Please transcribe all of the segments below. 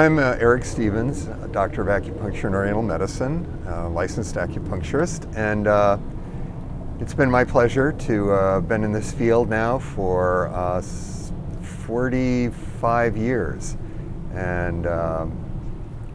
I'm Eric Stevens, a doctor of acupuncture and oriental medicine, licensed acupuncturist, and it's been my pleasure to have been in this field now for 45 years. And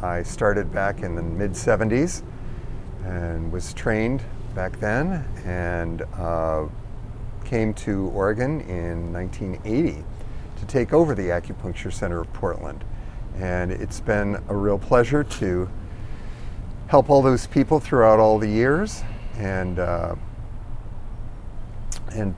I started back in the mid-70s and was trained back then, and came to Oregon in 1980 to take over the Acupuncture Center of Portland. And it's been a real pleasure to help all those people throughout all the years. And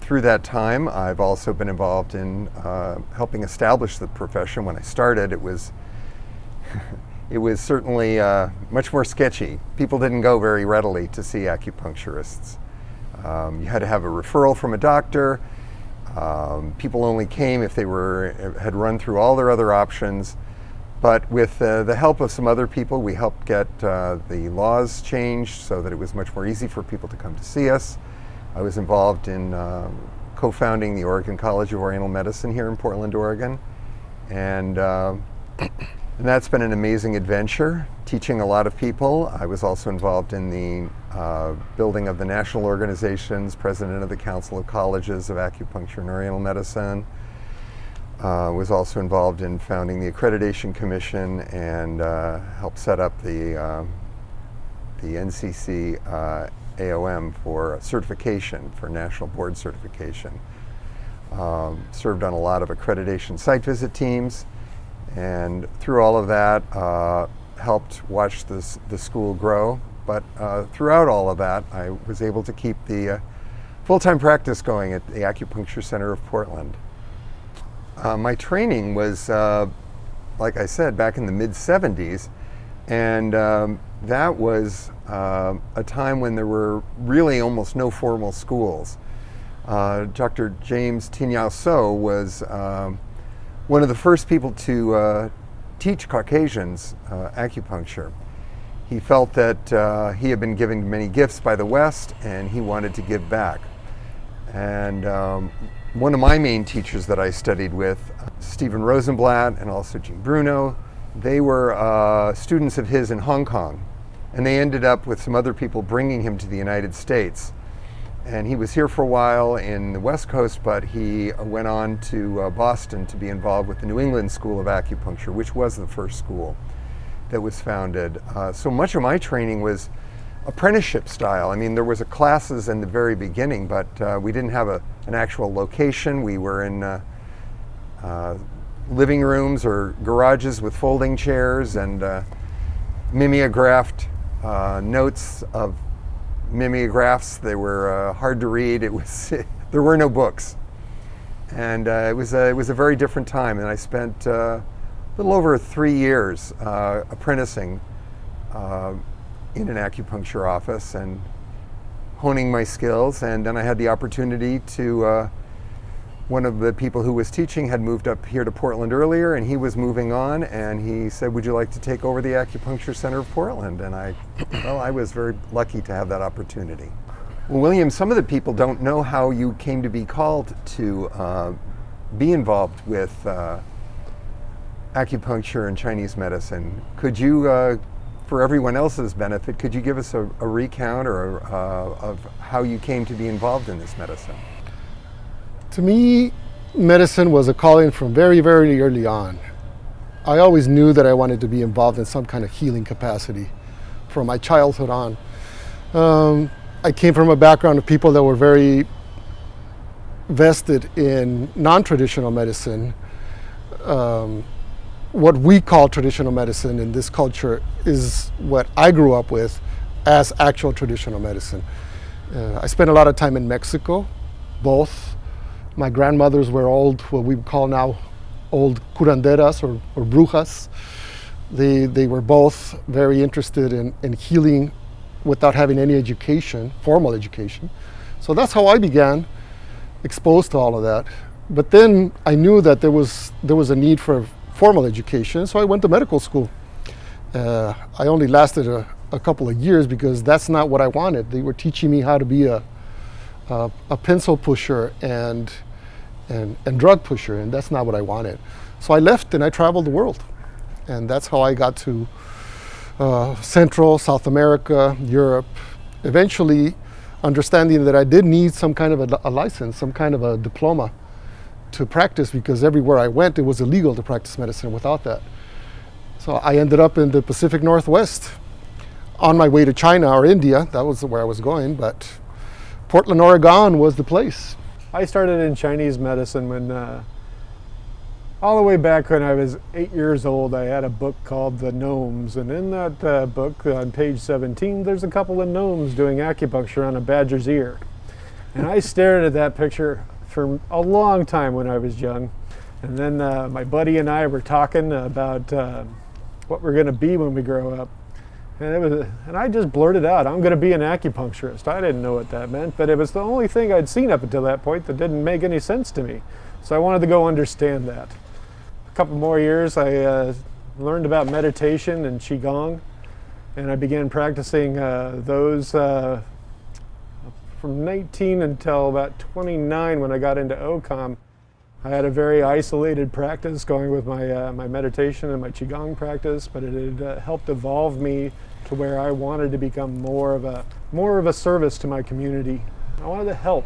through that time, I've also been involved in helping establish the profession. When I started, it was it was certainly much more sketchy. People didn't go very readily to see acupuncturists. You had to have a referral from a doctor. People only came if they had run through all their other options. But with the help of some other people, we helped get the laws changed so that it was much more easy for people to come to see us. I was involved in co-founding the Oregon College of Oriental Medicine here in Portland, Oregon. And that's been an amazing adventure, teaching a lot of people. I was also involved in the building of the national organizations, president of the Council of Colleges of Acupuncture and Oriental Medicine. Was also involved in founding the Accreditation Commission and helped set up the NCC AOM for certification, for national board certification. Served on a lot of accreditation site visit teams, and through all of that helped watch the school grow. But throughout all of that, I was able to keep the full-time practice going at the Acupuncture Center of Portland. My training was, like I said, back in the mid-70s, and that was a time when there were really almost no formal schools. Dr. James Tignau was one of the first people to teach Caucasians acupuncture. He felt that he had been given many gifts by the West, and he wanted to give back. And one of my main teachers that I studied with, Stephen Rosenblatt and also Jean Bruno, they were students of his in Hong Kong. And they ended up with some other people bringing him to the United States. And he was here for a while in the West Coast, but he went on to Boston to be involved with the New England School of Acupuncture, which was the first school that was founded. So much of my training was apprenticeship style. I mean, there was classes in the very beginning, but we didn't have an actual location. We were in living rooms or garages with folding chairs and mimeographed notes of mimeographs. They were hard to read. There were no books, and it was a very different time. And I spent a little over 3 years apprenticing in an acupuncture office and honing my skills. And then I had the opportunity to, one of the people who was teaching had moved up here to Portland earlier, and he was moving on, and he said, "Would you like to take over the Acupuncture Center of Portland?" And I was very lucky to have that opportunity. Well, William, some of the people don't know how you came to be called to be involved with acupuncture and Chinese medicine. Could you, for everyone else's benefit, could you give us a recount of how you came to be involved in this medicine? To me, medicine was a calling from very, very early on. I always knew that I wanted to be involved in some kind of healing capacity from my childhood on. I came from a background of people that were very vested in non-traditional medicine. What we call traditional medicine in this culture is what I grew up with as actual traditional medicine. I spent a lot of time in Mexico. Both my grandmothers were old, what we call now old curanderas or brujas. They were both very interested in healing without having any education, formal education. So that's how I began, exposed to all of that. But then I knew that there was a need for formal education, so I went to medical school. I only lasted a couple of years because that's not what I wanted. They were teaching me how to be a pencil pusher and drug pusher, and that's not what I wanted. So I left and I traveled the world. And that's how I got to Central, South America, Europe, eventually understanding that I did need some kind of a license, some kind of a diploma to practice, because everywhere I went, it was illegal to practice medicine without that. So I ended up in the Pacific Northwest on my way to China or India. That was where I was going, but Portland, Oregon was the place. I started in Chinese medicine when, all the way back when I was 8 years old. I had a book called The Gnomes, and in that book on page 17 there's a couple of gnomes doing acupuncture on a badger's ear. And I stared at that picture for a long time when I was young. And then my buddy and I were talking about what we're going to be when we grow up. And I just blurted out, I'm going to be an acupuncturist. I didn't know what that meant, but it was the only thing I'd seen up until that point that didn't make any sense to me. So I wanted to go understand that. A couple more years, I learned about meditation and Qigong, and I began practicing those from 19 until about 29 when I got into OCOM. I had a very isolated practice going with my meditation and my Qigong practice, but it had helped evolve me to where I wanted to become more of a service to my community. I wanted to help.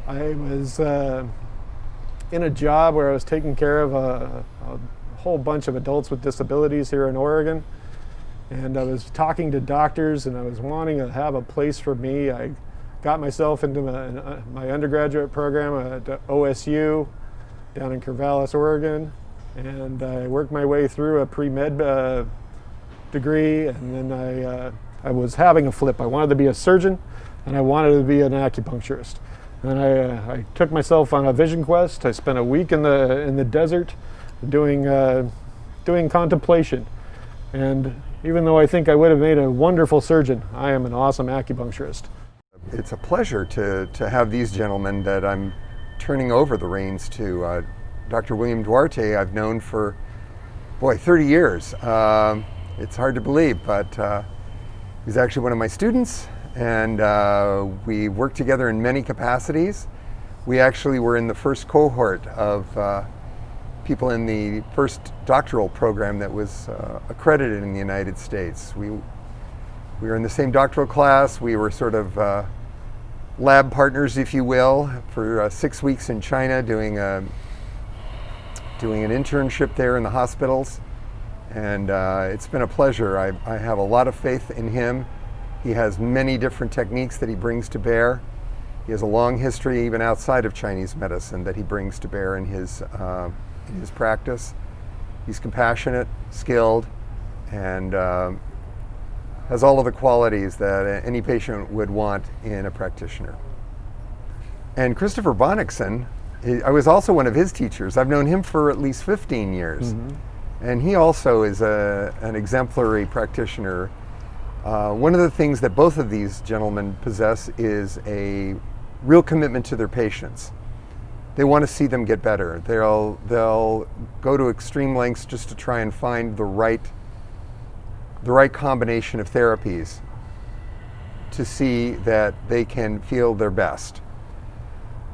I was in a job where I was taking care of a whole bunch of adults with disabilities here in Oregon, and I was talking to doctors, and I was wanting to have a place for me. I got myself into my undergraduate program at OSU down in Corvallis, Oregon, and I worked my way through a pre-med degree, and then I was having a flip. I wanted to be a surgeon, and I wanted to be an acupuncturist. And I took myself on a vision quest. I spent a week in the desert doing contemplation. And even though I think I would have made a wonderful surgeon, I am an awesome acupuncturist. It's a pleasure to have these gentlemen that I'm turning over the reins to. Dr. William Duarte I've known for, 30 years. It's hard to believe, but he's actually one of my students, and we worked together in many capacities. We actually were in the first cohort of people in the first doctoral program that was accredited in the United States. We were in the same doctoral class. We were sort of lab partners, if you will, for 6 weeks in China doing an internship there in the hospitals. And it's been a pleasure. I have a lot of faith in him. He has many different techniques that he brings to bear. He has a long history even outside of Chinese medicine that he brings to bear in his practice. He's compassionate, skilled, and has all of the qualities that any patient would want in a practitioner. And Christopher Bonnichsen, I was also one of his teachers. I've known him for at least 15 years. Mm-hmm. And he also is an exemplary practitioner. One of the things that both of these gentlemen possess is a real commitment to their patients. They want to see them get better. They'll go to extreme lengths just to try and find the right combination of therapies to see that they can feel their best.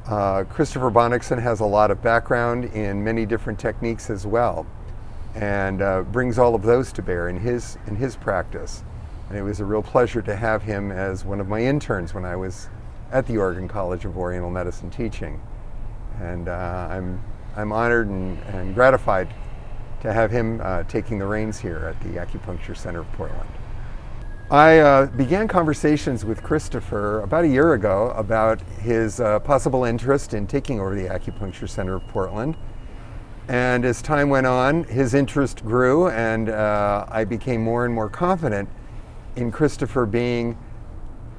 Christopher Bonnichsen has a lot of background in many different techniques as well, and brings all of those to bear in his practice. And it was a real pleasure to have him as one of my interns when I was at the Oregon College of Oriental Medicine teaching. And I'm honored and gratified to have him taking the reins here at the Acupuncture Center of Portland. I began conversations with Christopher about a year ago about his possible interest in taking over the Acupuncture Center of Portland. And as time went on, his interest grew, and I became more and more confident in Christopher being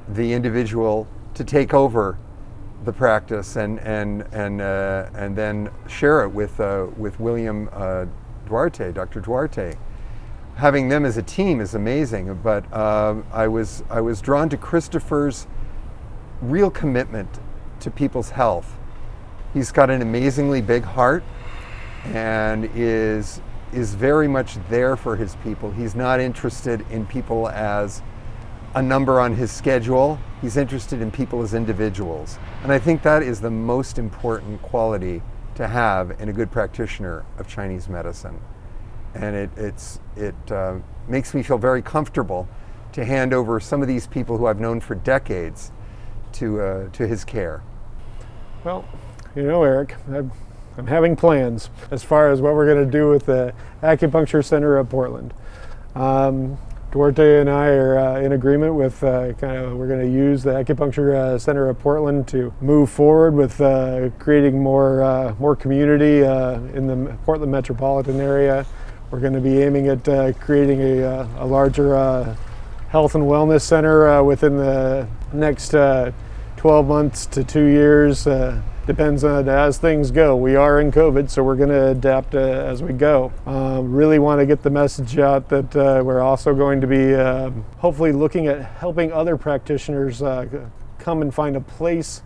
the individual to take over the practice and then share it with William Duarte, Dr. Duarte. Having them as a team is amazing, but I was drawn to Christopher's real commitment to people's health. He's got an amazingly big heart and is very much there for his people. He's not interested in people as a number on his schedule. He's interested in people as individuals. And I think that is the most important quality to have in a good practitioner of Chinese medicine. and it makes me feel very comfortable to hand over some of these people who I've known for decades to his care. Well, you know, Eric, I'm having plans as far as what we're going to do with the Acupuncture Center of Portland. Duarte and I are in agreement with we're going to use the Acupuncture Center of Portland to move forward with creating more community in the Portland metropolitan area. We're going to be aiming at creating a larger health and wellness center within the next 12 months to 2 years. Depends on as things go. We are in COVID, so we're going to adapt as we go. Really want to get the message out that we're also going to be hopefully looking at helping other practitioners come and find a place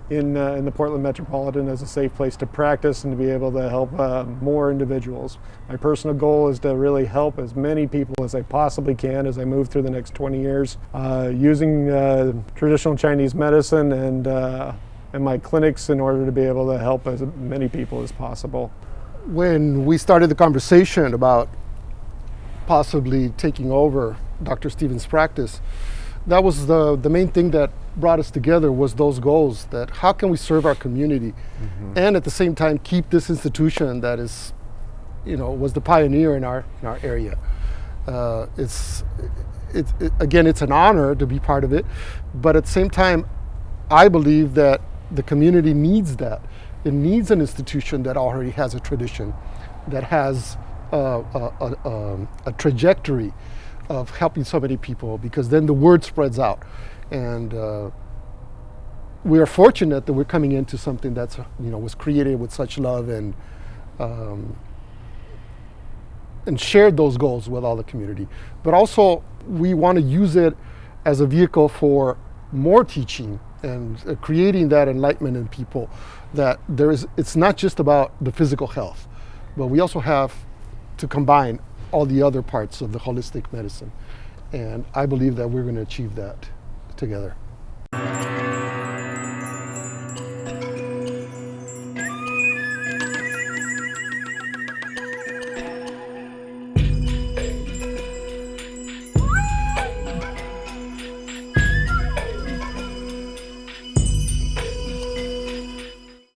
in the Portland metropolitan as a safe place to practice and to be able to help more individuals. My personal goal is to really help as many people as I possibly can as I move through the next 20 years using traditional Chinese medicine and my clinics in order to be able to help as many people as possible. When we started the conversation about possibly taking over Dr. Stevens' practice, that was the main thing that brought us together, was those goals, that how can we serve our community and at the same time keep this institution that is, was the pioneer in our area. Again, it's an honor to be part of it, but at the same time, I believe that the community needs that. It needs an institution that already has a tradition, that has a trajectory of helping so many people, because then the word spreads out. And we are fortunate that we're coming into something that's was created with such love and shared those goals with all the community. But also we want to use it as a vehicle for more teaching and creating that enlightenment in people, that it's not just about the physical health, but we also have to combine all the other parts of the holistic medicine. And I believe that we're going to achieve that together.